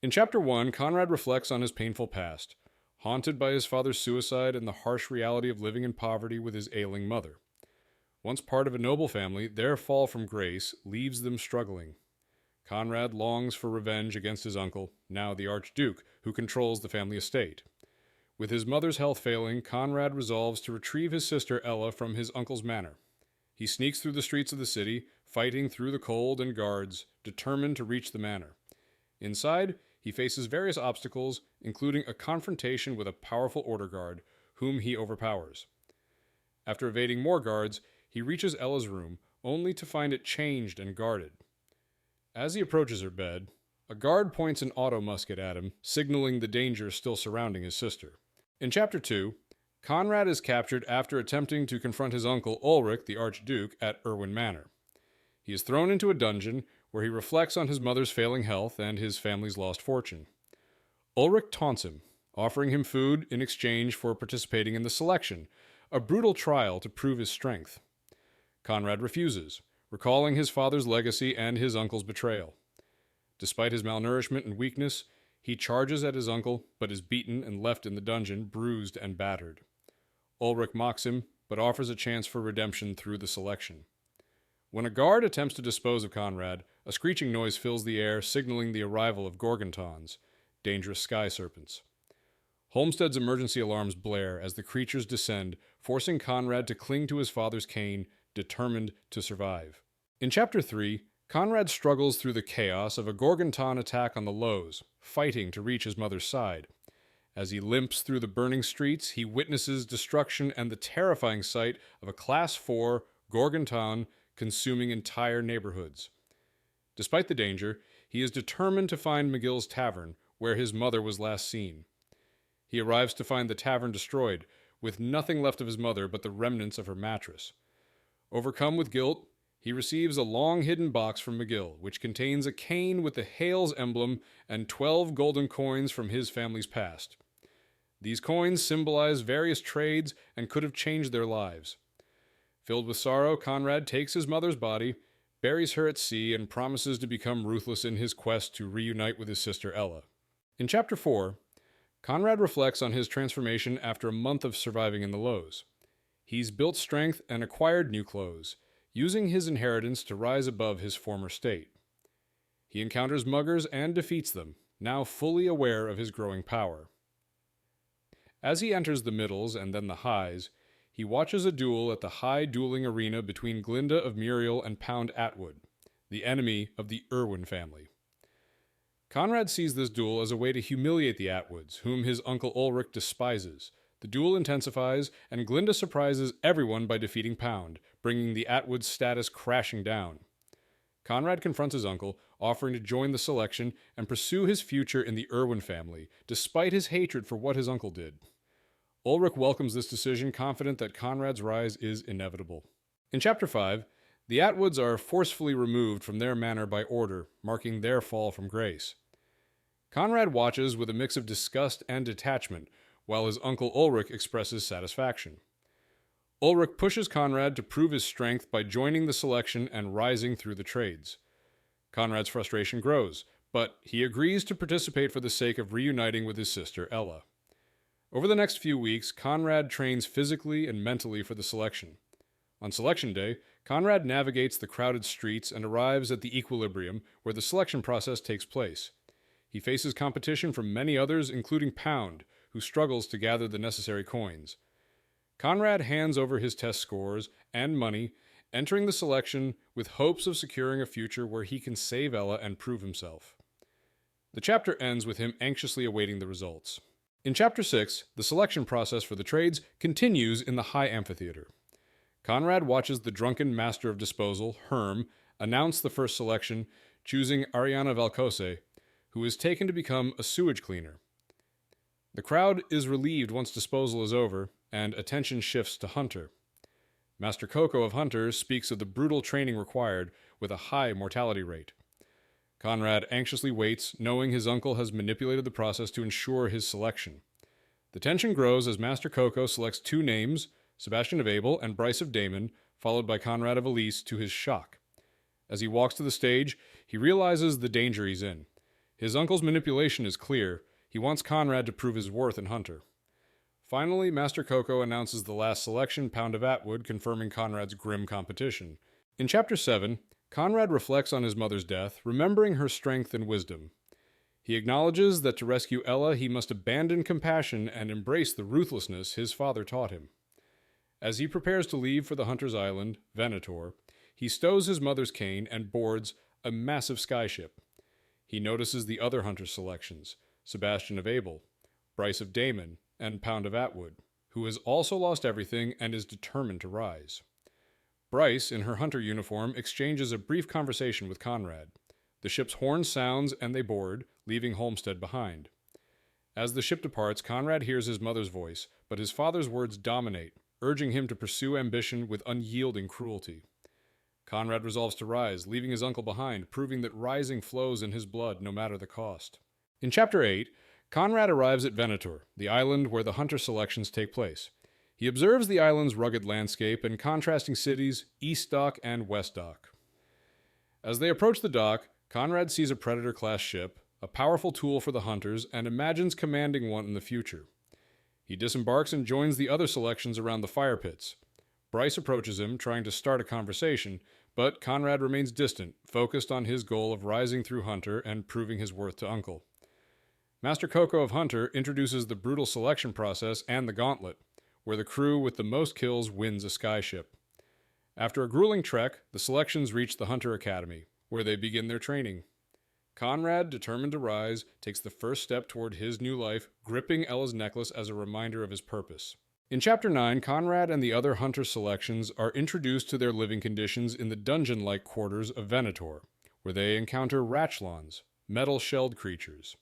In Chapter 1, Conrad reflects on his painful past, haunted by his father's suicide and the harsh reality of living in poverty with his ailing mother. Once part of a noble family, their fall from grace leaves them struggling. Conrad longs for revenge against his uncle, now the Archduke, who controls the family estate. With his mother's health failing, Conrad resolves to retrieve his sister Ella from his uncle's manor. He sneaks through the streets of the city, fighting through the cold and guards, determined to reach the manor. Inside, he faces various obstacles, including a confrontation with a powerful order guard, whom he overpowers. After evading more guards, he reaches Ella's room, only to find it changed and guarded. As he approaches her bed, a guard points an auto musket at him, signaling the danger still surrounding his sister. In Chapter 2, Conrad is captured after attempting to confront his uncle Ulrich, the Archduke, at Erwin Manor. He is thrown into a dungeon where he reflects on his mother's failing health and his family's lost fortune. Ulrich taunts him, offering him food in exchange for participating in the selection, a brutal trial to prove his strength. Conrad refuses, recalling his father's legacy and his uncle's betrayal. Despite his malnourishment and weakness, he charges at his uncle, but is beaten and left in the dungeon, bruised and battered. Ulrich mocks him, but offers a chance for redemption through the selection. When a guard attempts to dispose of Conrad, a screeching noise fills the air, signaling the arrival of gorgantauns, dangerous sky serpents. Holmstead's emergency alarms blare as the creatures descend, forcing Conrad to cling to his father's cane, determined to survive. In Chapter 3, Conrad struggles through the chaos of a gorgantaun attack on the Lows, fighting to reach his mother's side. As he limps through the burning streets, he witnesses destruction and the terrifying sight of a Class 4 gorgantauns consuming entire neighborhoods. Despite the danger, he is determined to find McGill's tavern, where his mother was last seen. He arrives to find the tavern destroyed, with nothing left of his mother but the remnants of her mattress. Overcome with guilt, he receives a long-hidden box from McGill, which contains a cane with the Hales emblem and 12 golden coins from his family's past. These coins symbolize various trades and could have changed their lives. Filled with sorrow, Conrad takes his mother's body, buries her at sea, and promises to become ruthless in his quest to reunite with his sister Ella. In Chapter 4, Conrad reflects on his transformation after a month of surviving in the Lows. He's built strength and acquired new clothes, using his inheritance to rise above his former state. He encounters muggers and defeats them, now fully aware of his growing power. As he enters the middles and then the highs, he watches a duel at the high dueling arena between Glinda of Muriel and Pound Atwood, the enemy of the Irwin family. Conrad sees this duel as a way to humiliate the Atwoods, whom his uncle Ulrich despises. The duel intensifies, and Glinda surprises everyone by defeating Pound, bringing the Atwood's status crashing down. Conrad confronts his uncle, offering to join the selection and pursue his future in the Irwin family, despite his hatred for what his uncle did. Ulrich welcomes this decision, confident that Conrad's rise is inevitable. In Chapter 5, the Atwoods are forcefully removed from their manor by order, marking their fall from grace. Conrad watches with a mix of disgust and detachment, while his uncle Ulrich expresses satisfaction. Ulrich pushes Conrad to prove his strength by joining the selection and rising through the trades. Conrad's frustration grows, but he agrees to participate for the sake of reuniting with his sister Ella. Over the next few weeks, Conrad trains physically and mentally for the selection. On selection day, Conrad navigates the crowded streets and arrives at the equilibrium where the selection process takes place. He faces competition from many others, including Pound, who struggles to gather the necessary coins. Conrad hands over his test scores and money, entering the selection with hopes of securing a future where he can save Ella and prove himself. The chapter ends with him anxiously awaiting the results. In Chapter 6, the selection process for the trades continues in the High Amphitheater. Conrad watches the drunken master of disposal, Herm, announce the first selection, choosing Ariana Valcose, who is taken to become a sewage cleaner. The crowd is relieved once disposal is over, and attention shifts to Hunter. Master Coco of Hunter speaks of the brutal training required, with a high mortality rate. Conrad anxiously waits, knowing his uncle has manipulated the process to ensure his selection. The tension grows as Master Coco selects two names, Sebastian of Abel and Bryce of Damon, followed by Conrad of Elise, to his shock. As he walks to the stage, he realizes the danger he's in. His uncle's manipulation is clear. He wants Conrad to prove his worth in Hunter. Finally, Master Coco announces the last selection, Pound of Atwood, confirming Conrad's grim competition. In Chapter 7, Conrad reflects on his mother's death, remembering her strength and wisdom. He acknowledges that to rescue Ella, he must abandon compassion and embrace the ruthlessness his father taught him. As he prepares to leave for the Hunter's Island, Venator, he stows his mother's cane and boards a massive skyship. He notices the other Hunter selections, Sebastian of Abel, Bryce of Damon, and Pound of Atwood, who has also lost everything and is determined to rise. Bryce, in her Hunter uniform, exchanges a brief conversation with Conrad. The ship's horn sounds and they board, leaving Holmstead behind. As the ship departs, Conrad hears his mother's voice, but his father's words dominate, urging him to pursue ambition with unyielding cruelty. Conrad resolves to rise, leaving his uncle behind, proving that rising flows in his blood no matter the cost. In Chapter 8, Conrad arrives at Venator, the island where the Hunter selections take place. He observes the island's rugged landscape and contrasting cities, East Dock and West Dock. As they approach the dock, Conrad sees a Predator-class ship, a powerful tool for the Hunters, and imagines commanding one in the future. He disembarks and joins the other selections around the fire pits. Bryce approaches him, trying to start a conversation, but Conrad remains distant, focused on his goal of rising through Hunter and proving his worth to Uncle. Master Coco of Hunter introduces the brutal selection process and the Gauntlet, where the crew with the most kills wins a skyship. After a grueling trek, the selections reach the Hunter Academy, where they begin their training. Conrad, determined to rise, takes the first step toward his new life, gripping Ella's necklace as a reminder of his purpose. In Chapter 9, Conrad and the other Hunter selections are introduced to their living conditions in the dungeon-like quarters of Venator, where they encounter rachlons, metal-shelled creatures.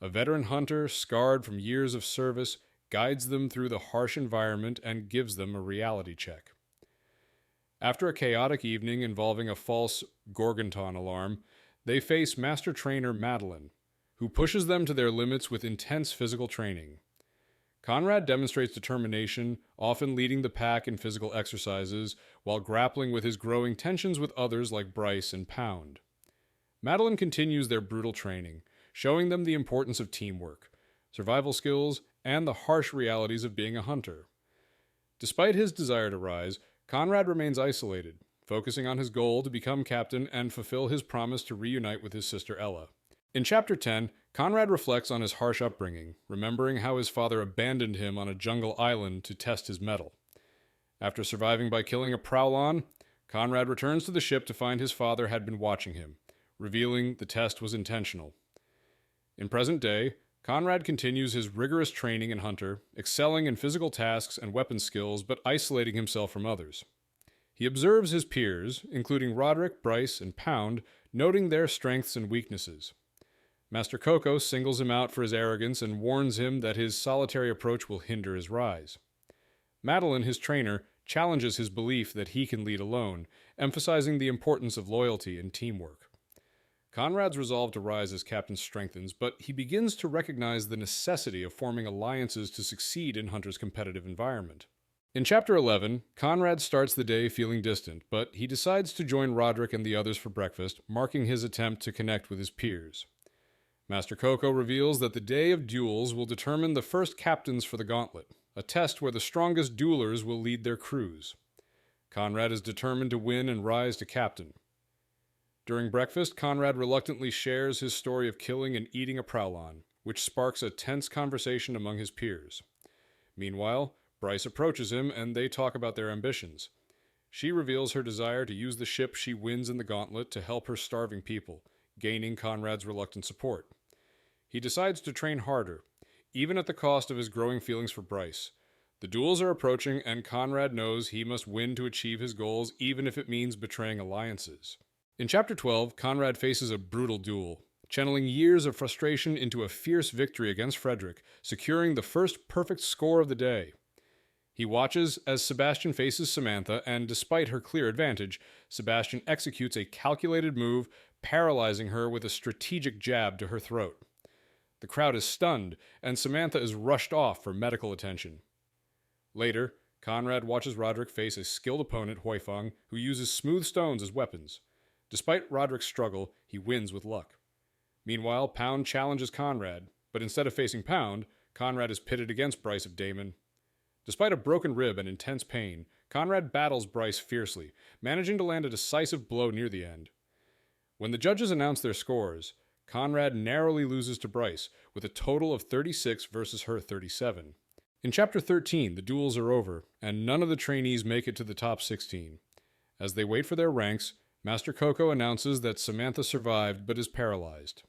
A veteran hunter, scarred from years of service, guides them through the harsh environment and gives them a reality check. After a chaotic evening involving a false gorgantaun alarm, they face Master Trainer Madeline, who pushes them to their limits with intense physical training. Conrad demonstrates determination, often leading the pack in physical exercises, while grappling with his growing tensions with others like Bryce and Pound. Madeline continues their brutal training, showing them the importance of teamwork, survival skills, and the harsh realities of being a hunter. Despite his desire to rise, Conrad remains isolated, focusing on his goal to become captain and fulfill his promise to reunite with his sister Ella. In Chapter 10, Conrad reflects on his harsh upbringing, remembering how his father abandoned him on a jungle island to test his mettle. After surviving by killing a prowlon, Conrad returns to the ship to find his father had been watching him, revealing the test was intentional. In present day, Conrad continues his rigorous training in Hunter, excelling in physical tasks and weapon skills, but isolating himself from others. He observes his peers, including Roderick, Bryce, and Pound, noting their strengths and weaknesses. Master Coco singles him out for his arrogance and warns him that his solitary approach will hinder his rise. Madeline, his trainer, challenges his belief that he can lead alone, emphasizing the importance of loyalty and teamwork. Conrad's resolve to rise as captain strengthens, but he begins to recognize the necessity of forming alliances to succeed in Hunter's competitive environment. In Chapter 11, Conrad starts the day feeling distant, but he decides to join Roderick and the others for breakfast, marking his attempt to connect with his peers. Master Coco reveals that the day of duels will determine the first captains for the Gauntlet, a test where the strongest duelers will lead their crews. Conrad is determined to win and rise to captain. During breakfast, Conrad reluctantly shares his story of killing and eating a prowlon, which sparks a tense conversation among his peers. Meanwhile, Bryce approaches him and they talk about their ambitions. She reveals her desire to use the ship she wins in the Gauntlet to help her starving people, gaining Conrad's reluctant support. He decides to train harder, even at the cost of his growing feelings for Bryce. The duels are approaching, and Conrad knows he must win to achieve his goals, even if it means betraying alliances. In Chapter 12, Conrad faces a brutal duel, channeling years of frustration into a fierce victory against Frederick, securing the first perfect score of the day. He watches as Sebastian faces Samantha, and despite her clear advantage, Sebastian executes a calculated move, paralyzing her with a strategic jab to her throat. The crowd is stunned, and Samantha is rushed off for medical attention. Later, Conrad watches Roderick face a skilled opponent, Huifeng, who uses smooth stones as weapons. Despite Roderick's struggle, he wins with luck. Meanwhile, Pound challenges Conrad, but instead of facing Pound, Conrad is pitted against Bryce of Damon. Despite a broken rib and intense pain, Conrad battles Bryce fiercely, managing to land a decisive blow near the end. When the judges announce their scores, Conrad narrowly loses to Bryce, with a total of 36 versus her 37. In Chapter 13, the duels are over, and none of the trainees make it to the top 16. As they wait for their ranks, Master Coco announces that Samantha survived but is paralyzed.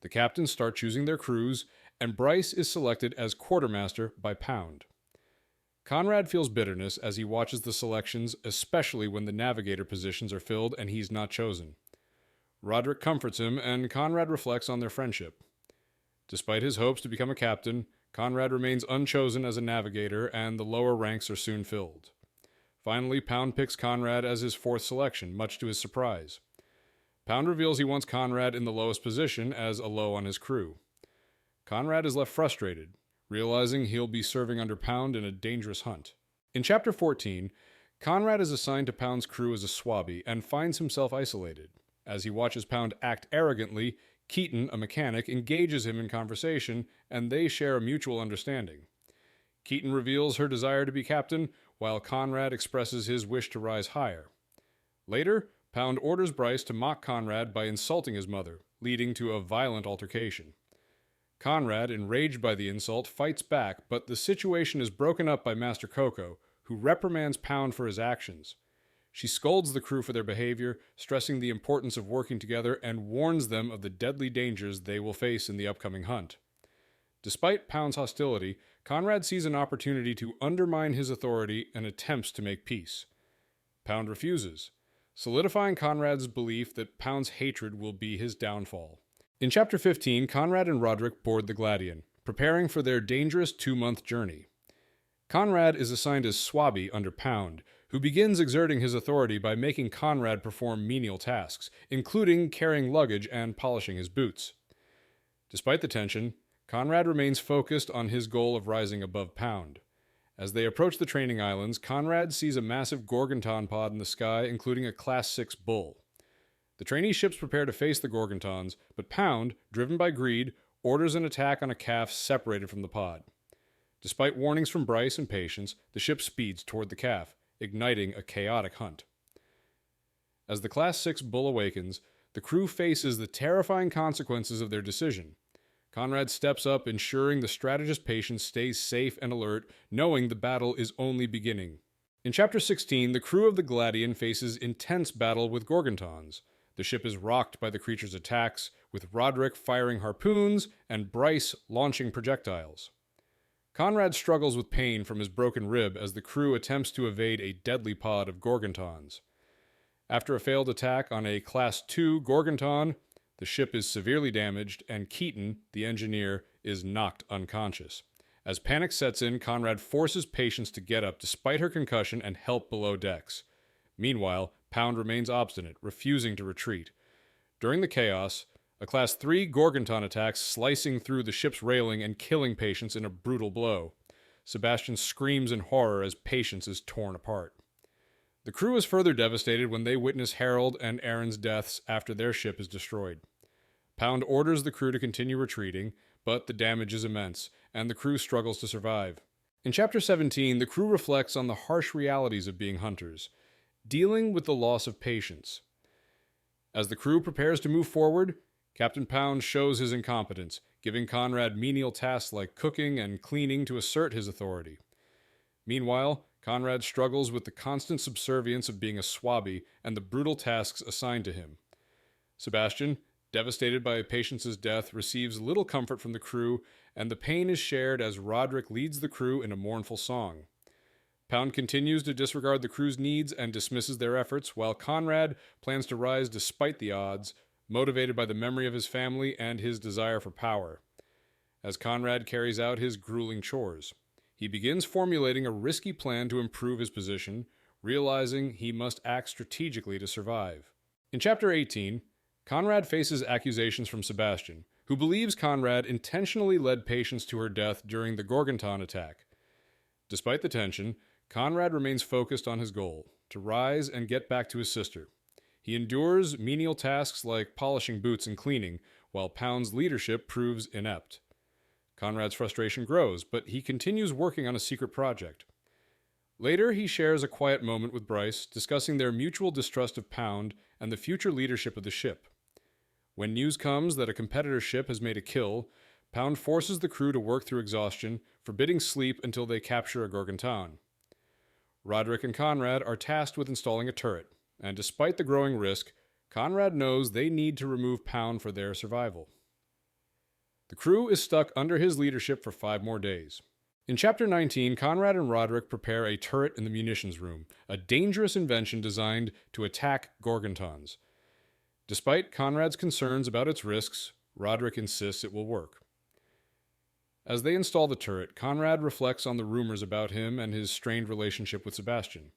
The captains start choosing their crews, and Bryce is selected as quartermaster by Pound. Conrad feels bitterness as he watches the selections, especially when the navigator positions are filled and he's not chosen. Roderick comforts him, and Conrad reflects on their friendship. Despite his hopes to become a captain, Conrad remains unchosen as a navigator, and the lower ranks are soon filled. Finally, Pound picks Conrad as his fourth selection, much to his surprise. Pound reveals he wants Conrad in the lowest position as a low on his crew. Conrad is left frustrated, realizing he'll be serving under Pound in a dangerous hunt. In Chapter 14, Conrad is assigned to Pound's crew as a swabby and finds himself isolated. As he watches Pound act arrogantly, Keaton, a mechanic, engages him in conversation, and they share a mutual understanding. Keaton reveals her desire to be captain, while Conrad expresses his wish to rise higher. Later, Pound orders Bryce to mock Conrad by insulting his mother, leading to a violent altercation. Conrad, enraged by the insult, fights back, but the situation is broken up by Master Coco, who reprimands Pound for his actions. She scolds the crew for their behavior, stressing the importance of working together, and warns them of the deadly dangers they will face in the upcoming hunt. Despite Pound's hostility, Conrad sees an opportunity to undermine his authority and attempts to make peace. Pound refuses, solidifying Conrad's belief that Pound's hatred will be his downfall. In Chapter 15, Conrad and Roderick board the Gladion, preparing for their dangerous 2-month journey. Conrad is assigned as swabby under Pound, who begins exerting his authority by making Conrad perform menial tasks, including carrying luggage and polishing his boots. Despite the tension, Conrad remains focused on his goal of rising above Pound. As they approach the training islands, Conrad sees a massive gorgantaun pod in the sky, including a Class 6 bull. The trainee ships prepare to face the gorgantauns, but Pound, driven by greed, orders an attack on a calf separated from the pod. Despite warnings from Bryce and Patience, the ship speeds toward the calf, igniting a chaotic hunt. As the Class 6 bull awakens, the crew faces the terrifying consequences of their decision. Conrad steps up, ensuring the strategist Patience stays safe and alert, knowing the battle is only beginning. In Chapter 16, the crew of the Gladion faces intense battle with gorgantauns. The ship is rocked by the creature's attacks, with Roderick firing harpoons and Bryce launching projectiles. Conrad struggles with pain from his broken rib as the crew attempts to evade a deadly pod of gorgantauns. After a failed attack on a Class 2 gorgantaun, the ship is severely damaged, and Keaton, the engineer, is knocked unconscious. As panic sets in, Conrad forces Patience to get up despite her concussion and help below decks. Meanwhile, Pound remains obstinate, refusing to retreat. During the chaos, a Class 3 gorgantaun attacks, slicing through the ship's railing and killing Patience in a brutal blow. Sebastian screams in horror as Patience is torn apart. The crew is further devastated when they witness Harold and Aaron's deaths after their ship is destroyed. Pound orders the crew to continue retreating, but the damage is immense, and the crew struggles to survive. In Chapter 17, the crew reflects on the harsh realities of being hunters, dealing with the loss of Patience. As the crew prepares to move forward, Captain Pound shows his incompetence, giving Conrad menial tasks like cooking and cleaning to assert his authority. Meanwhile, Conrad struggles with the constant subservience of being a swabby and the brutal tasks assigned to him. Sebastian, devastated by Patience's death, receives little comfort from the crew, and the pain is shared as Roderick leads the crew in a mournful song. Pound continues to disregard the crew's needs and dismisses their efforts, while Conrad plans to rise despite the odds, motivated by the memory of his family and his desire for power. As Conrad carries out his grueling chores, he begins formulating a risky plan to improve his position, realizing he must act strategically to survive. In Chapter 18, Conrad faces accusations from Sebastian, who believes Conrad intentionally led Patience to her death during the gorgantaun attack. Despite the tension, Conrad remains focused on his goal, to rise and get back to his sister. He endures menial tasks like polishing boots and cleaning, while Pound's leadership proves inept. Conrad's frustration grows, but he continues working on a secret project. Later, he shares a quiet moment with Bryce, discussing their mutual distrust of Pound and the future leadership of the ship. When news comes that a competitor ship has made a kill, Pound forces the crew to work through exhaustion, forbidding sleep until they capture a gorgantaun. Roderick and Conrad are tasked with installing a turret, and despite the growing risk, Conrad knows they need to remove Pound for their survival. The crew is stuck under his leadership for 5 more days. In Chapter 19, Conrad and Roderick prepare a turret in the munitions room, a dangerous invention designed to attack gorgantauns. Despite Conrad's concerns about its risks, Roderick insists it will work. As they install the turret, Conrad reflects on the rumors about him and his strained relationship with Sebastian.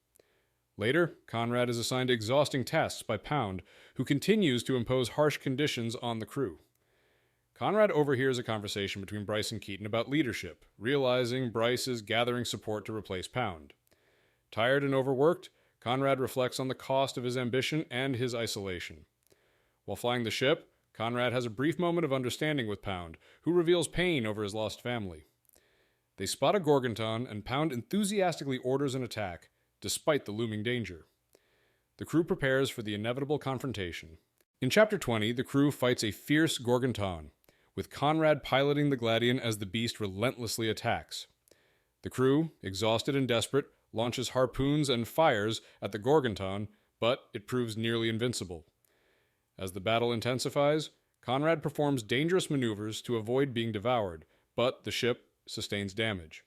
Later, Conrad is assigned exhausting tasks by Pound, who continues to impose harsh conditions on the crew. Conrad overhears a conversation between Bryce and Keaton about leadership, realizing Bryce is gathering support to replace Pound. Tired and overworked, Conrad reflects on the cost of his ambition and his isolation. While flying the ship, Conrad has a brief moment of understanding with Pound, who reveals pain over his lost family. They spot a gorgantaun, and Pound enthusiastically orders an attack, despite the looming danger. The crew prepares for the inevitable confrontation. In Chapter 20, the crew fights a fierce gorgantaun, with Conrad piloting the Gladian as the beast relentlessly attacks. The crew, exhausted and desperate, launches harpoons and fires at the gorgantaun, but it proves nearly invincible. As the battle intensifies, Conrad performs dangerous maneuvers to avoid being devoured, but the ship sustains damage.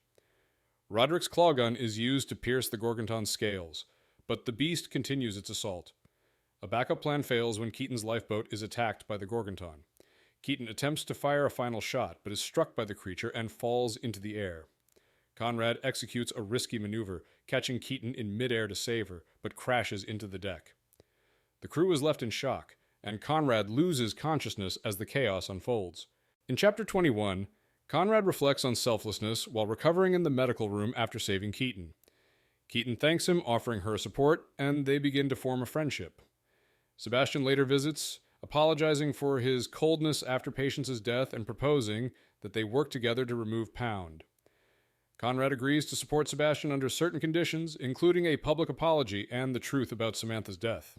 Roderick's claw gun is used to pierce the gorgantaun's scales, but the beast continues its assault. A backup plan fails when Keaton's lifeboat is attacked by the gorgantaun. Keaton attempts to fire a final shot, but is struck by the creature and falls into the air. Conrad executes a risky maneuver, catching Keaton in midair to save her, but crashes into the deck. The crew is left in shock, and Conrad loses consciousness as the chaos unfolds. In Chapter 21, Conrad reflects on selflessness while recovering in the medical room after saving Keaton. Keaton thanks him, offering her support, and they begin to form a friendship. Sebastian later visits, apologizing for his coldness after Patience's death and proposing that they work together to remove Pound. Conrad agrees to support Sebastian under certain conditions, including a public apology and the truth about Samantha's death.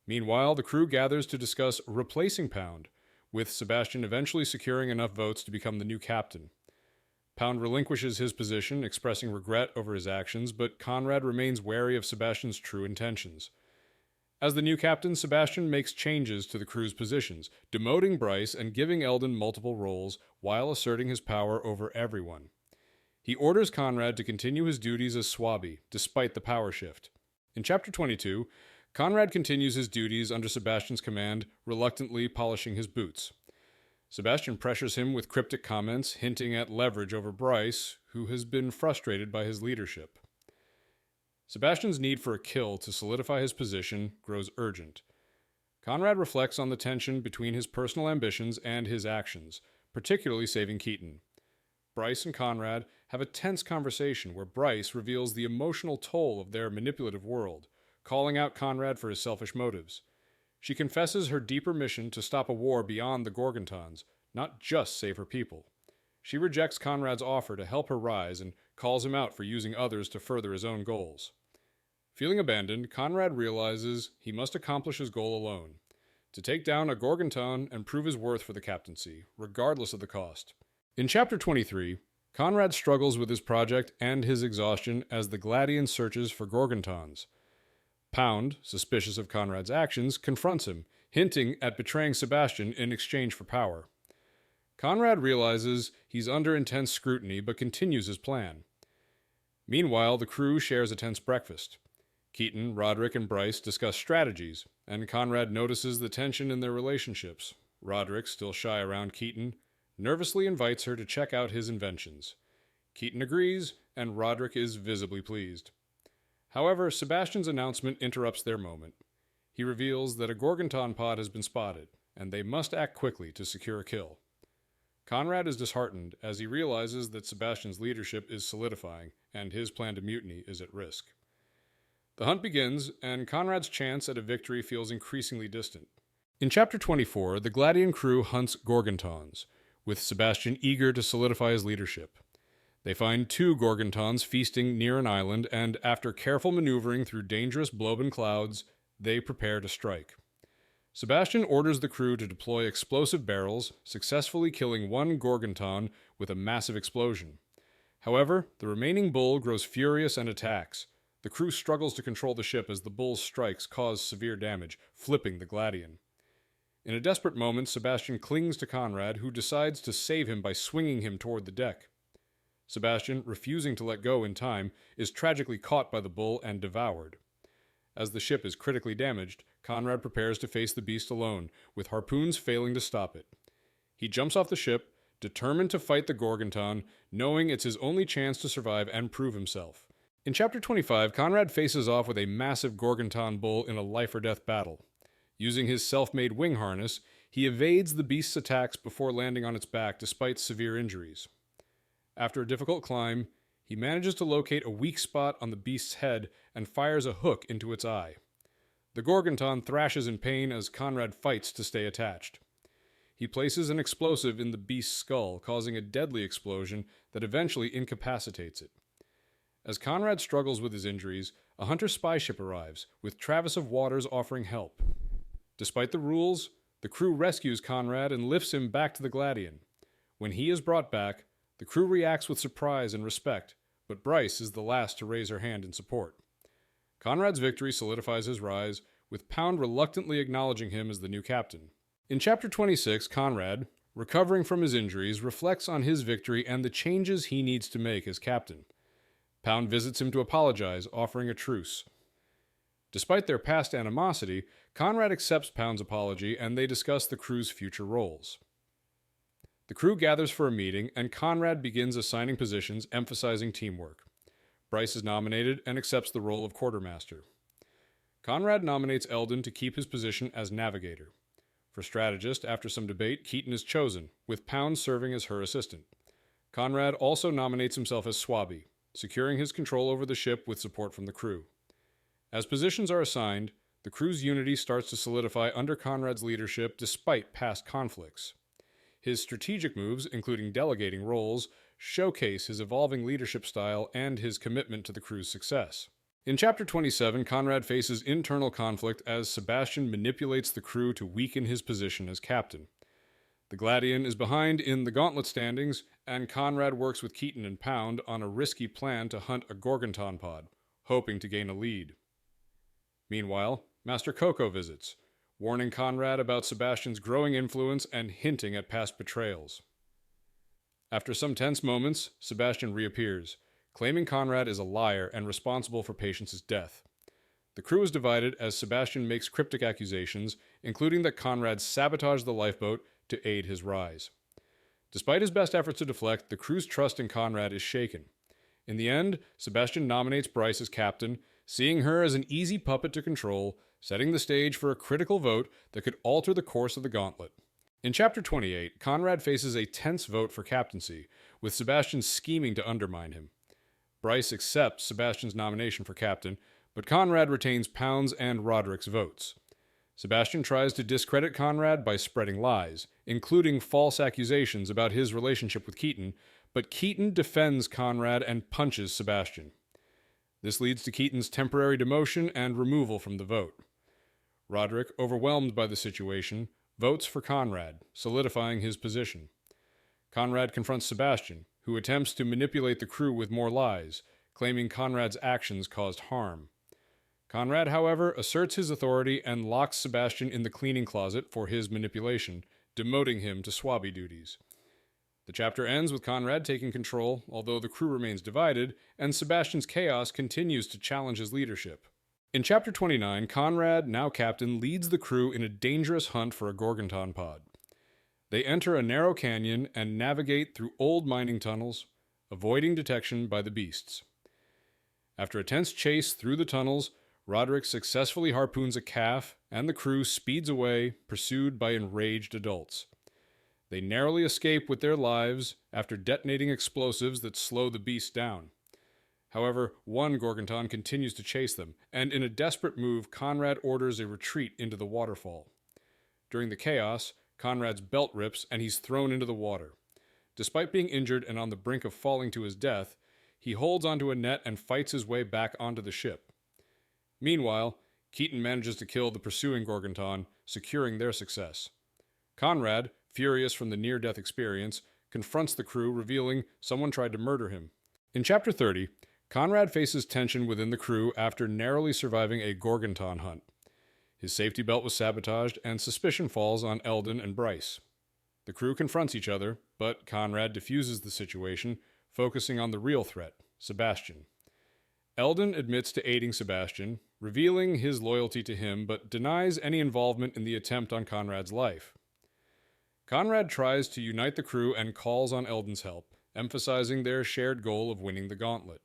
Meanwhile, the crew gathers to discuss replacing Pound, with Sebastian eventually securing enough votes to become the new captain. Pound relinquishes his position, expressing regret over his actions, but Conrad remains wary of Sebastian's true intentions. As the new captain, Sebastian makes changes to the crew's positions, demoting Bryce and giving Eldon multiple roles while asserting his power over everyone. He orders Conrad to continue his duties as Swabby, despite the power shift. In Chapter 22, Conrad continues his duties under Sebastian's command, reluctantly polishing his boots. Sebastian pressures him with cryptic comments, hinting at leverage over Bryce, who has been frustrated by his leadership. Sebastian's need for a kill to solidify his position grows urgent. Conrad reflects on the tension between his personal ambitions and his actions, particularly saving Keaton. Bryce and Conrad have a tense conversation where Bryce reveals the emotional toll of their manipulative world, calling out Conrad for his selfish motives. She confesses her deeper mission to stop a war beyond the gorgantauns, not just save her people. She rejects Conrad's offer to help her rise and calls him out for using others to further his own goals. Feeling abandoned, Conrad realizes he must accomplish his goal alone, to take down a gorgantaun and prove his worth for the captaincy, regardless of the cost. In Chapter 23, Conrad struggles with his project and his exhaustion as the Gladian searches for gorgantauns. Pound, suspicious of Conrad's actions, confronts him, hinting at betraying Sebastian in exchange for power. Conrad realizes he's under intense scrutiny but continues his plan. Meanwhile, the crew shares a tense breakfast. Keaton, Roderick, and Bryce discuss strategies, and Conrad notices the tension in their relationships. Roderick, still shy around Keaton, nervously invites her to check out his inventions. Keaton agrees, and Roderick is visibly pleased. However, Sebastian's announcement interrupts their moment. He reveals that a gorgantaun pod has been spotted, and they must act quickly to secure a kill. Conrad is disheartened as he realizes that Sebastian's leadership is solidifying, and his plan to mutiny is at risk. The hunt begins, and Conrad's chance at a victory feels increasingly distant. In Chapter 24, the Gladian crew hunts gorgantauns, with Sebastian eager to solidify his leadership. They find 2 gorgantauns feasting near an island, and after careful maneuvering through dangerous Bloben clouds, they prepare to strike. Sebastian orders the crew to deploy explosive barrels, successfully killing 1 gorgantaun with a massive explosion. However, the remaining bull grows furious and attacks. The crew struggles to control the ship as the bull's strikes cause severe damage, flipping the Gladian. In a desperate moment, Sebastian clings to Conrad, who decides to save him by swinging him toward the deck. Sebastian, refusing to let go in time, is tragically caught by the bull and devoured. As the ship is critically damaged, Conrad prepares to face the beast alone, with harpoons failing to stop it. He jumps off the ship, determined to fight the gorgantaun, knowing it's his only chance to survive and prove himself. In Chapter 25, Conrad faces off with a massive gorgantaun bull in a life-or-death battle. Using his self-made wing harness, he evades the beast's attacks before landing on its back despite severe injuries. After a difficult climb, he manages to locate a weak spot on the beast's head and fires a hook into its eye. The gorgantaun thrashes in pain as Conrad fights to stay attached. He places an explosive in the beast's skull, causing a deadly explosion that eventually incapacitates it. As Conrad struggles with his injuries, a hunter spy ship arrives, with Travis of Waters offering help. Despite the rules, the crew rescues Conrad and lifts him back to the Gladian. When he is brought back, the crew reacts with surprise and respect, but Bryce is the last to raise her hand in support. Conrad's victory solidifies his rise, with Pound reluctantly acknowledging him as the new captain. In Chapter 26, Conrad, recovering from his injuries, reflects on his victory and the changes he needs to make as captain. Pound visits him to apologize, offering a truce. Despite their past animosity, Conrad accepts Pound's apology and they discuss the crew's future roles. The crew gathers for a meeting and Conrad begins assigning positions, emphasizing teamwork. Bryce is nominated and accepts the role of quartermaster. Conrad nominates Eldon to keep his position as navigator. For strategist, after some debate, Keaton is chosen, with Pound serving as her assistant. Conrad also nominates himself as Swabby, securing his control over the ship with support from the crew. As positions are assigned, the crew's unity starts to solidify under Conrad's leadership despite past conflicts. His strategic moves, including delegating roles, showcase his evolving leadership style and his commitment to the crew's success. In Chapter 27, Conrad faces internal conflict as Sebastian manipulates the crew to weaken his position as captain. The Gladian is behind in the Gauntlet standings, and Conrad works with Keaton and Pound on a risky plan to hunt a gorgantaun pod, hoping to gain a lead. Meanwhile, Master Coco visits, warning Conrad about Sebastian's growing influence and hinting at past betrayals. After some tense moments, Sebastian reappears, claiming Conrad is a liar and responsible for Patience's death. The crew is divided as Sebastian makes cryptic accusations, including that Conrad sabotaged the lifeboat to aid his rise. Despite his best efforts to deflect, the crew's trust in Conrad is shaken. In the end, Sebastian nominates Bryce as captain, seeing her as an easy puppet to control, setting the stage for a critical vote that could alter the course of the Gauntlet. In Chapter 28, Conrad faces a tense vote for captaincy, with Sebastian scheming to undermine him. Bryce accepts Sebastian's nomination for captain, but Conrad retains Pound's and Roderick's votes. Sebastian tries to discredit Conrad by spreading lies, including false accusations about his relationship with Keaton, but Keaton defends Conrad and punches Sebastian. This leads to Keaton's temporary demotion and removal from the vote. Roderick, overwhelmed by the situation, votes for Conrad, solidifying his position. Conrad confronts Sebastian, who attempts to manipulate the crew with more lies, claiming Conrad's actions caused harm. Conrad, however, asserts his authority and locks Sebastian in the cleaning closet for his manipulation, demoting him to swabby duties. The chapter ends with Conrad taking control, although the crew remains divided, and Sebastian's chaos continues to challenge his leadership. In Chapter 29, Conrad, now captain, leads the crew in a dangerous hunt for a gorgantaun pod. They enter a narrow canyon and navigate through old mining tunnels, avoiding detection by the beasts. After a tense chase through the tunnels, Roderick successfully harpoons a calf, and the crew speeds away, pursued by enraged adults. They narrowly escape with their lives after detonating explosives that slow the beast down. However, one gorgantaun continues to chase them, and in a desperate move, Conrad orders a retreat into the waterfall. During the chaos, Conrad's belt rips and he's thrown into the water. Despite being injured and on the brink of falling to his death, he holds onto a net and fights his way back onto the ship. Meanwhile, Keaton manages to kill the pursuing gorgantaun, securing their success. Conrad, furious from the near-death experience, confronts the crew, revealing someone tried to murder him. In Chapter 30, Conrad faces tension within the crew after narrowly surviving a gorgantauns hunt. His safety belt was sabotaged, and suspicion falls on Eldon and Bryce. The crew confronts each other, but Conrad diffuses the situation, focusing on the real threat, Sebastian. Eldon admits to aiding Sebastian, revealing his loyalty to him, but denies any involvement in the attempt on Conrad's life. Conrad tries to unite the crew and calls on Eldon's help, emphasizing their shared goal of winning the Gauntlet.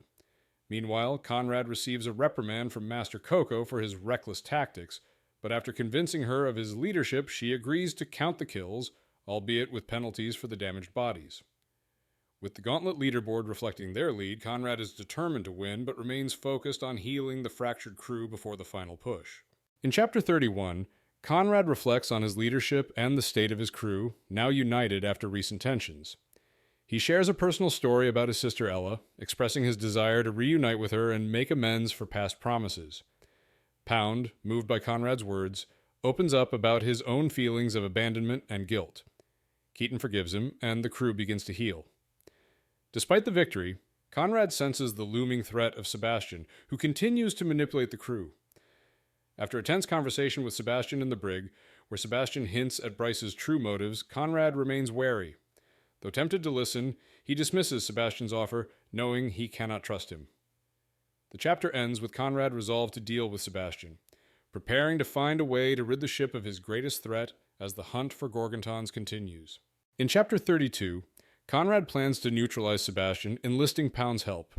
Meanwhile, Conrad receives a reprimand from Master Coco for his reckless tactics, but after convincing her of his leadership, she agrees to count the kills, albeit with penalties for the damaged bodies. With the Gauntlet leaderboard reflecting their lead, Conrad is determined to win, but remains focused on healing the fractured crew before the final push. In Chapter 31, Conrad reflects on his leadership and the state of his crew, now united after recent tensions. He shares a personal story about his sister Ella, expressing his desire to reunite with her and make amends for past promises. Pound, moved by Conrad's words, opens up about his own feelings of abandonment and guilt. Keaton forgives him, and the crew begins to heal. Despite the victory, Conrad senses the looming threat of Sebastian, who continues to manipulate the crew. After a tense conversation with Sebastian in the brig, where Sebastian hints at Bryce's true motives, Conrad remains wary. Though tempted to listen, he dismisses Sebastian's offer, knowing he cannot trust him. The chapter ends with Conrad resolved to deal with Sebastian, preparing to find a way to rid the ship of his greatest threat as the hunt for gorgantauns continues. In Chapter 32, Conrad plans to neutralize Sebastian, enlisting Pound's help.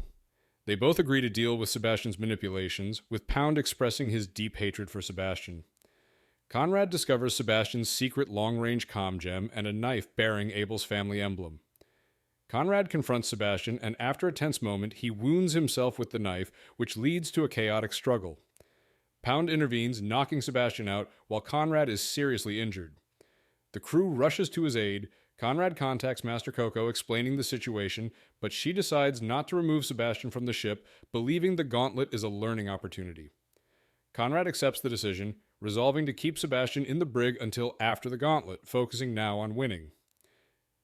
They both agree to deal with Sebastian's manipulations, with Pound expressing his deep hatred for Sebastian. Conrad discovers Sebastian's secret long-range comm gem and a knife bearing Abel's family emblem. Conrad confronts Sebastian, and after a tense moment, he wounds himself with the knife, which leads to a chaotic struggle. Pound intervenes, knocking Sebastian out, while Conrad is seriously injured. The crew rushes to his aid. Conrad contacts Master Coco, explaining the situation, but she decides not to remove Sebastian from the ship, believing the Gauntlet is a learning opportunity. Conrad accepts the decision, resolving to keep Sebastian in the brig until after the Gauntlet, focusing now on winning.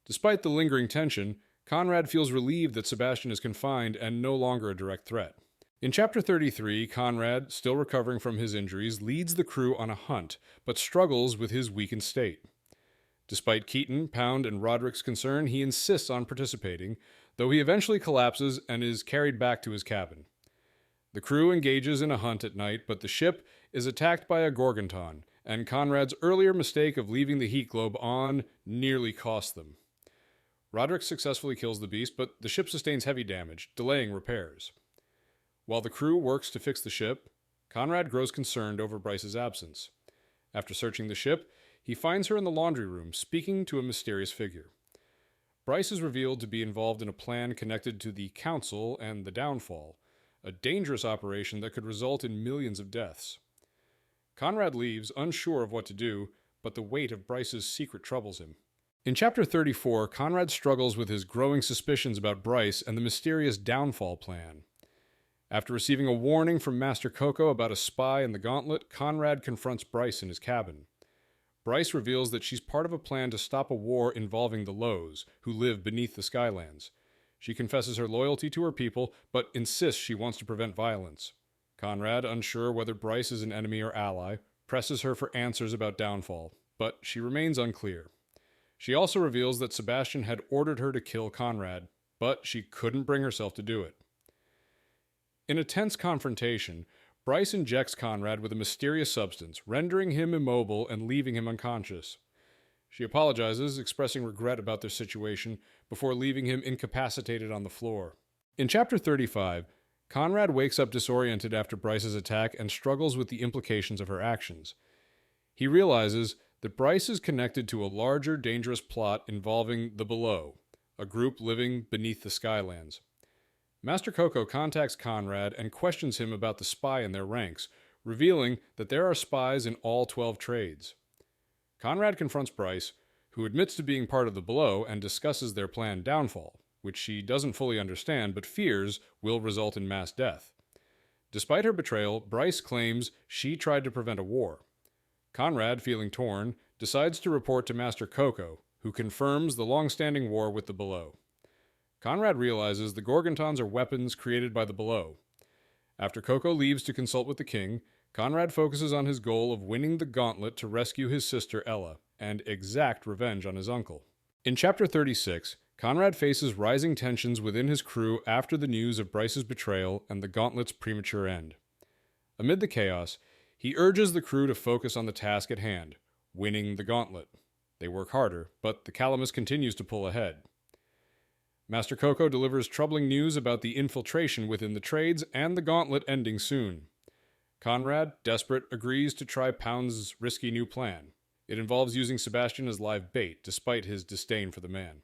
Despite the lingering tension, Conrad feels relieved that Sebastian is confined and no longer a direct threat. In Chapter 33, Conrad, still recovering from his injuries, leads the crew on a hunt, but struggles with his weakened state. Despite Keaton, Pound, and Roderick's concern, he insists on participating, though he eventually collapses and is carried back to his cabin. The crew engages in a hunt at night, but the ship is attacked by a gorgantaun, and Conrad's earlier mistake of leaving the heat globe on nearly cost them. Roderick successfully kills the beast, but the ship sustains heavy damage, delaying repairs. While the crew works to fix the ship, Conrad grows concerned over Bryce's absence. After searching the ship, he finds her in the laundry room, speaking to a mysterious figure. Bryce is revealed to be involved in a plan connected to the Council and the Downfall, a dangerous operation that could result in millions of deaths. Conrad leaves, unsure of what to do, but the weight of Bryce's secret troubles him. In Chapter 34, Conrad struggles with his growing suspicions about Bryce and the mysterious Downfall plan. After receiving a warning from Master Coco about a spy in the Gauntlet, Conrad confronts Bryce in his cabin. Bryce reveals that she's part of a plan to stop a war involving the Lows, who live beneath the Skylands. She confesses her loyalty to her people, but insists she wants to prevent violence. Conrad, unsure whether Bryce is an enemy or ally, presses her for answers about Downfall, but she remains unclear. She also reveals that Sebastian had ordered her to kill Conrad, but she couldn't bring herself to do it. In a tense confrontation, Bryce injects Conrad with a mysterious substance, rendering him immobile and leaving him unconscious. She apologizes, expressing regret about their situation, before leaving him incapacitated on the floor. In Chapter 35, Conrad wakes up disoriented after Bryce's attack and struggles with the implications of her actions. He realizes that Bryce is connected to a larger, dangerous plot involving the Below, a group living beneath the Skylands. Master Coco contacts Conrad and questions him about the spy in their ranks, revealing that there are spies in all 12 trades. Conrad confronts Bryce, who admits to being part of the Below and discusses their planned downfall, which she doesn't fully understand but fears will result in mass death. Despite her betrayal, Bryce claims she tried to prevent a war. Conrad, feeling torn, decides to report to Master Coco, who confirms the long-standing war with the Below. Conrad realizes the gorgantauns are weapons created by the Below. After Coco leaves to consult with the king, Conrad focuses on his goal of winning the Gauntlet to rescue his sister Ella and exact revenge on his uncle. In Chapter 36, Conrad faces rising tensions within his crew after the news of Bryce's betrayal and the Gauntlet's premature end. Amid the chaos, he urges the crew to focus on the task at hand, winning the Gauntlet. They work harder, but the Calamus continues to pull ahead. Master Coco delivers troubling news about the infiltration within the trades and the Gauntlet ending soon. Conrad, desperate, agrees to try Pound's risky new plan. It involves using Sebastian as live bait, despite his disdain for the man.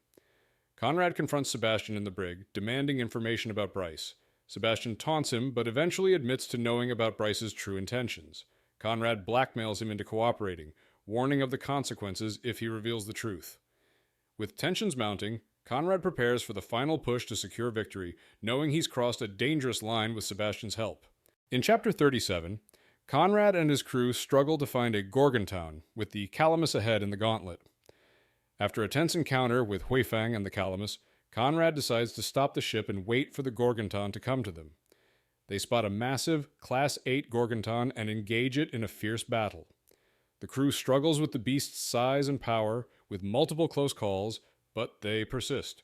Conrad confronts Sebastian in the brig, demanding information about Bryce. Sebastian taunts him, but eventually admits to knowing about Bryce's true intentions. Conrad blackmails him into cooperating, warning of the consequences if he reveals the truth. With tensions mounting, Conrad prepares for the final push to secure victory, knowing he's crossed a dangerous line with Sebastian's help. In Chapter 37, Conrad and his crew struggle to find a gorgantaun, with the Calamus ahead in the Gauntlet. After a tense encounter with Huifang and the Calamus, Conrad decides to stop the ship and wait for the gorgantaun to come to them. They spot a massive, Class 8 gorgantaun and engage it in a fierce battle. The crew struggles with the beast's size and power, with multiple close calls, but they persist.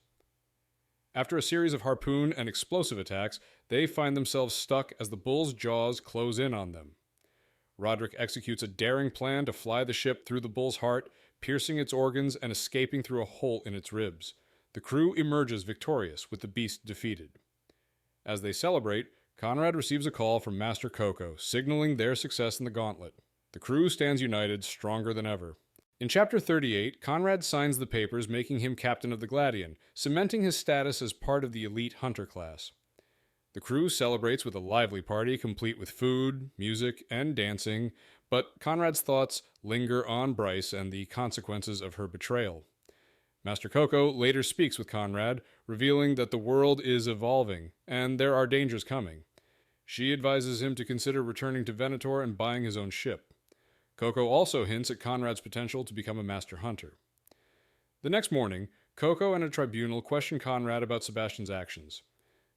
After a series of harpoon and explosive attacks, they find themselves stuck as the bull's jaws close in on them. Roderick executes a daring plan to fly the ship through the bull's heart, piercing its organs and escaping through a hole in its ribs. The crew emerges victorious, with the beast defeated. As they celebrate, Conrad receives a call from Master Coco, signaling their success in the Gauntlet. The crew stands united, stronger than ever. In Chapter 38, Conrad signs the papers making him captain of the Gladion, cementing his status as part of the elite hunter class. The crew celebrates with a lively party complete with food, music, and dancing, but Conrad's thoughts linger on Bryce and the consequences of her betrayal. Master Coco later speaks with Conrad, revealing that the world is evolving, and there are dangers coming. She advises him to consider returning to Venator and buying his own ship. Coco also hints at Conrad's potential to become a master hunter. The next morning, Coco and a tribunal question Conrad about Sebastian's actions.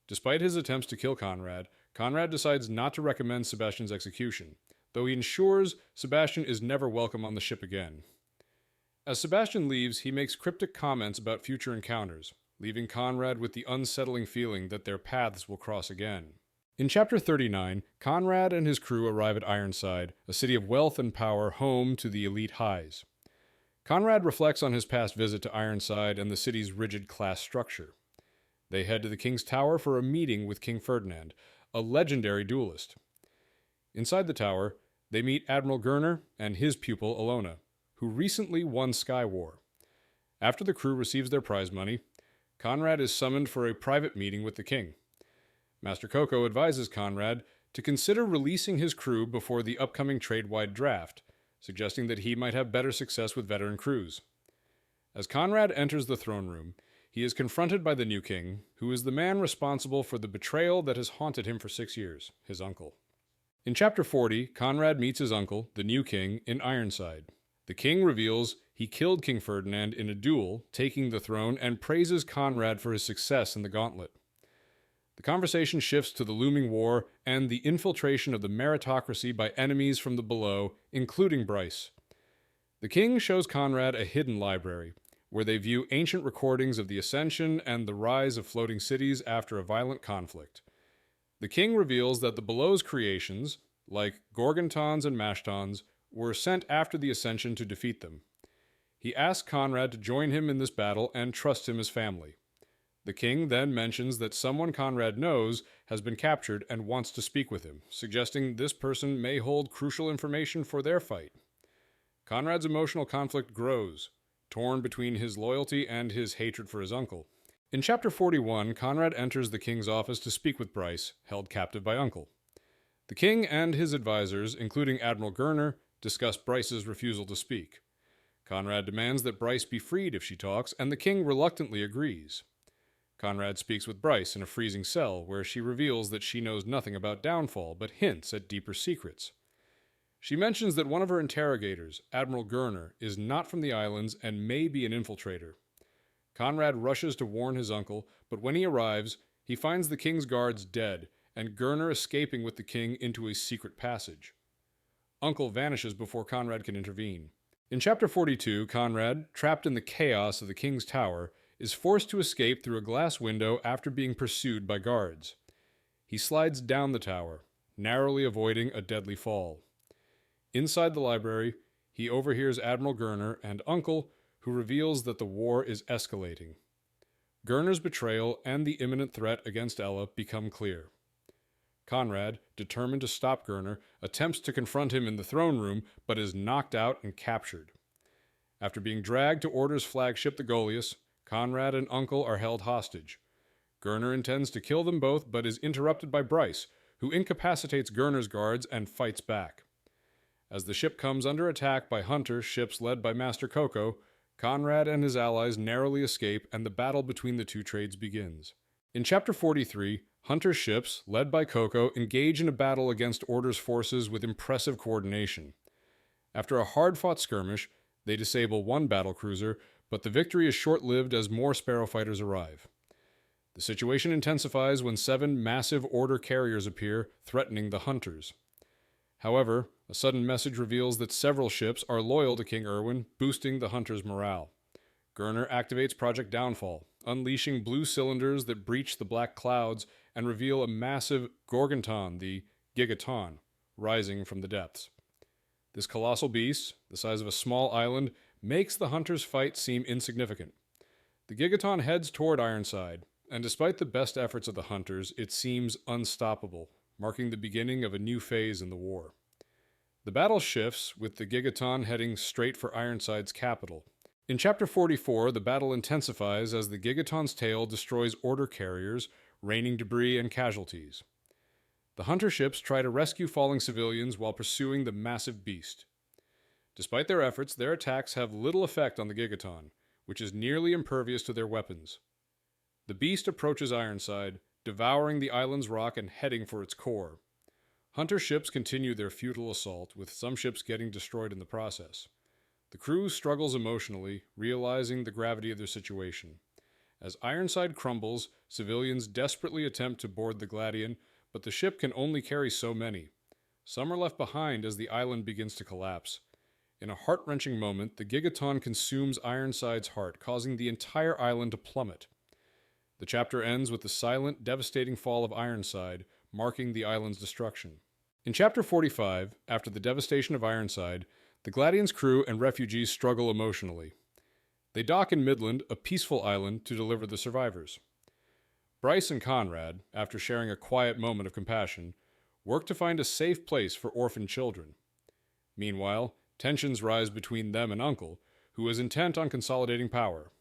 Despite his attempts to kill Conrad, Conrad decides not to recommend Sebastian's execution, though he ensures Sebastian is never welcome on the ship again. As Sebastian leaves, he makes cryptic comments about future encounters, leaving Conrad with the unsettling feeling that their paths will cross again. In Chapter 39, Conrad and his crew arrive at Ironside, a city of wealth and power home to the elite highs. Conrad reflects on his past visit to Ironside and the city's rigid class structure. They head to the King's Tower for a meeting with King Ferdinand, a legendary duelist. Inside the tower, they meet Admiral Gurner and his pupil Alona, who recently won Sky War. After the crew receives their prize money, Conrad is summoned for a private meeting with the king. Master Coco advises Conrad to consider releasing his crew before the upcoming trade-wide draft, suggesting that he might have better success with veteran crews. As Conrad enters the throne room, he is confronted by the new king, who is the man responsible for the betrayal that has haunted him for 6 years, his uncle. In Chapter 40, Conrad meets his uncle, the new king, in Ironside. The king reveals he killed King Ferdinand in a duel, taking the throne, and praises Conrad for his success in the Gauntlet. The conversation shifts to the looming war and the infiltration of the Meritocracy by enemies from the Below, including Bryce. The king shows Conrad a hidden library, where they view ancient recordings of the ascension and the rise of floating cities after a violent conflict. The king reveals that the Below's creations, like gorgantauns and mashtauns, were sent after the ascension to defeat them. He asks Conrad to join him in this battle and trust him as family. The king then mentions that someone Conrad knows has been captured and wants to speak with him, suggesting this person may hold crucial information for their fight. Conrad's emotional conflict grows, torn between his loyalty and his hatred for his uncle. In Chapter 41, Conrad enters the king's office to speak with Bryce, held captive by Uncle. The king and his advisors, including Admiral Gurner, discuss Bryce's refusal to speak. Conrad demands that Bryce be freed if she talks, and the king reluctantly agrees. Conrad speaks with Bryce in a freezing cell, where she reveals that she knows nothing about Downfall, but hints at deeper secrets. She mentions that one of her interrogators, Admiral Gurner, is not from the islands and may be an infiltrator. Conrad rushes to warn his uncle, but when he arrives, he finds the king's guards dead, and Gurner escaping with the king into a secret passage. Uncle vanishes before Conrad can intervene. In Chapter 42, Conrad, trapped in the chaos of the king's tower, is forced to escape through a glass window after being pursued by guards. He slides down the tower, narrowly avoiding a deadly fall. Inside the library, he overhears Admiral Gurner and Uncle, who reveals that the war is escalating. Gurner's betrayal and the imminent threat against Ella become clear. Conrad, determined to stop Gurner, attempts to confront him in the throne room, but is knocked out and captured. After being dragged to Order's flagship, the Goliath, Conrad and Uncle are held hostage. Gurner intends to kill them both, but is interrupted by Bryce, who incapacitates Gurner's guards and fights back. As the ship comes under attack by Hunter ships led by Master Coco, Conrad and his allies narrowly escape, and the battle between the two trades begins. In Chapter 43, Hunter's ships, led by Coco, engage in a battle against Order's forces with impressive coordination. After a hard-fought skirmish, they disable one battlecruiser, but the victory is short-lived as more Sparrow fighters arrive. The situation intensifies when 7 massive Order carriers appear, threatening the Hunters. However, a sudden message reveals that several ships are loyal to King Erwin, boosting the Hunters' morale. Gurner activates Project Downfall, unleashing blue cylinders that breach the black clouds and reveal a massive gorgantauns, the gigaton, rising from the depths. This colossal beast, the size of a small island, makes the Hunters' fight seem insignificant. The gigaton heads toward Ironside, and despite the best efforts of the Hunters, it seems unstoppable, marking the beginning of a new phase in the war. The battle shifts, with the gigaton heading straight for Ironside's capital. In Chapter 44, the battle intensifies as the gigaton's tail destroys Order carriers, raining debris and casualties. The Hunter ships try to rescue falling civilians while pursuing the massive beast. Despite their efforts, their attacks have little effect on the gigaton, which is nearly impervious to their weapons. The beast approaches Ironside, devouring the island's rock and heading for its core. Hunter ships continue their futile assault, with some ships getting destroyed in the process. The crew struggles emotionally, realizing the gravity of their situation. As Ironside crumbles, civilians desperately attempt to board the Gladian, but the ship can only carry so many. Some are left behind as the island begins to collapse. In a heart-wrenching moment, the gigaton consumes Ironside's heart, causing the entire island to plummet. The chapter ends with the silent, devastating fall of Ironside, marking the island's destruction. In Chapter 45, after the devastation of Ironside, the Gladian's crew and refugees struggle emotionally. They dock in Midland, a peaceful island, to deliver the survivors. Bryce and Conrad, after sharing a quiet moment of compassion, work to find a safe place for orphaned children. Meanwhile, tensions rise between them and Uncle, who is intent on consolidating power.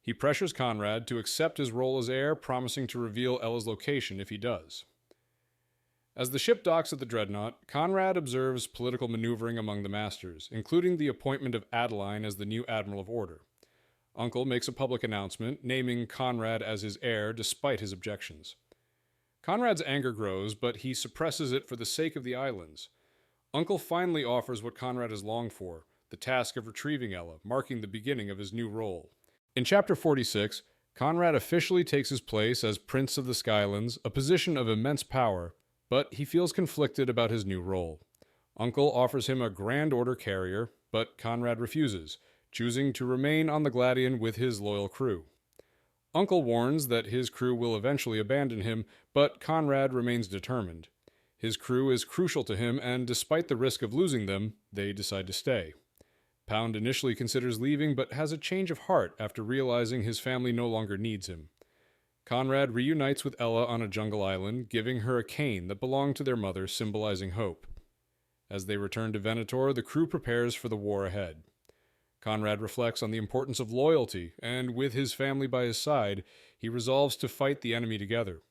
He pressures Conrad to accept his role as heir, promising to reveal Ella's location if he does. As the ship docks at the Dreadnought, Conrad observes political maneuvering among the Masters, including the appointment of Adeline as the new Admiral of Order. Uncle makes a public announcement, naming Conrad as his heir despite his objections. Conrad's anger grows, but he suppresses it for the sake of the islands. Uncle finally offers what Conrad has longed for, the task of retrieving Ella, marking the beginning of his new role. In Chapter 46, Conrad officially takes his place as Prince of the Skylands, a position of immense power, but he feels conflicted about his new role. Uncle offers him a Grand Order carrier, but Conrad refuses, choosing to remain on the Gladian with his loyal crew. Uncle warns that his crew will eventually abandon him, but Conrad remains determined. His crew is crucial to him, and despite the risk of losing them, they decide to stay. Pound initially considers leaving, but has a change of heart after realizing his family no longer needs him. Conrad reunites with Ella on a jungle island, giving her a cane that belonged to their mother, symbolizing hope. As they return to Venator, the crew prepares for the war ahead. Conrad reflects on the importance of loyalty, and with his family by his side, he resolves to fight the enemy together.